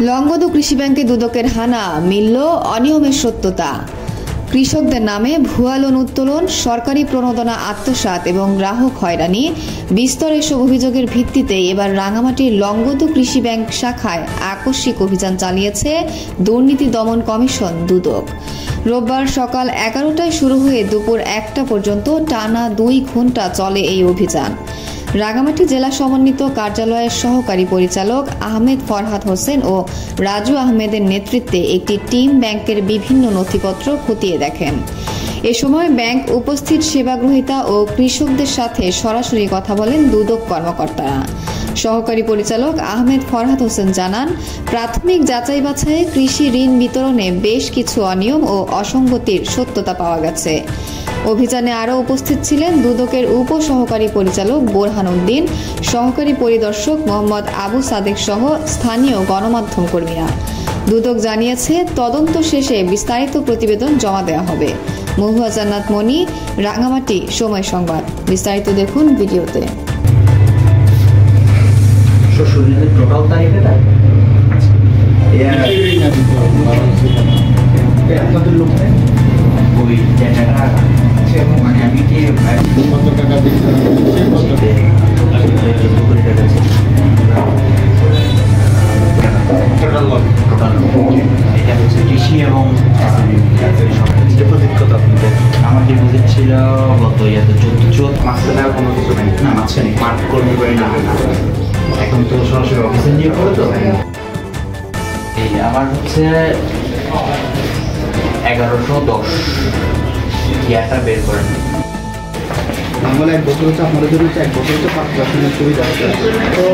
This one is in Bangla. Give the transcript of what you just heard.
লংগদু কৃষি ব্যাংকে দুদকের হানা, মিলল অনিয়মের সত্যতা। কৃষকদের নামে ভুয়া লোন উত্তোলন, সরকারি প্রণোদনা আত্মসাৎ এবং গ্রাহক হয়রানি বিস্তর এসব অভিযোগের ভিত্তিতে এবার রাঙামাটির লংগদু কৃষি ব্যাংক শাখায় আকস্মিক অভিযান চালিয়েছে দুর্নীতি দমন কমিশন দুদক। রোববার সকাল 11টায় শুরু হয়ে দুপুর 1টা পর্যন্ত টানা 2 ঘণ্টা চলে এই অভিযান। রাঙামাটি জেলা সমন্বিত কার্যালয়ের সহকারী পরিচালক আহমেদ ফরহাদ হোসেন ও রাজু আহমেদের নেতৃত্বে একটি টিম ব্যাংকের বিভিন্ন নথিপত্র খতিয়ে দেখেন। এ সময় ব্যাংক উপস্থিত সেবাগ্রহীতা ও কৃষকদের সাথে সরাসরি কথা বলেন দুদক কর্মকর্তারা। সহকারী পরিচালক আহমেদ ফরহাদ হোসেন জানান, প্রাথমিক যাচাই বাছাইয়ে কৃষি ঋণ বিতরণে বেশ কিছু অনিয়ম ও অসঙ্গতির সত্যতা পাওয়া গেছে। অভিযানে আরও উপস্থিত ছিলেন দুদকের উপ সহকারী পরিচালক বোরহান উদ্দিন, সহকারী পরিদর্শক মোহাম্মদ আবু সাদেক সহ স্থানীয় গণমাধ্যম কর্মীরা। দুদক জানিয়েছে, তদন্ত শেষে বিস্তারিত প্রতিবেদন জমা দেওয়া হবে। মহুয়া জান্নাত মনি, রাঙামাটি, সময় সংবাদ। বিস্তারিত দেখুন ভিডিওতে। টোটাল তারিখে আপনাদের লোক ওই টাকা মানে আমি কি কত টাকা দিচ্ছেন? এটা হচ্ছে কৃষি এবং ডিপোজিট কত আপনাদের? আমার ডিপোজিট ছিল গত 14 মাঝখানে কোনো কিছু নেই না, মাঝখানে মাঠ কর্মী করে না, এখন তো সরাসরি অফিসে নিয়ে পড়ে তো। এই আমার হচ্ছে 1110 ইয়ারটা বের করেন। আমার 1 বছর হচ্ছে, আপনাদের জন্য 1 বছর হচ্ছে 5 বছরের সুবিধা আছে। তো